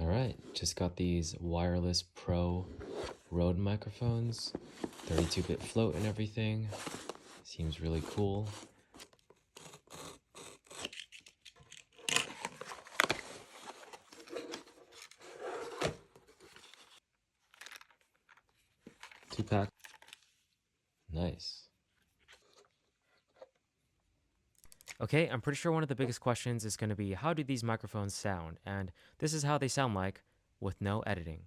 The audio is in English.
All right, just got these wireless Pro Rode microphones, 32-bit float and everything. Seems really cool. Two-pack. Nice. Okay, I'm pretty sure one of the biggest questions is going to be how do these microphones sound? And this is how they sound like with no editing.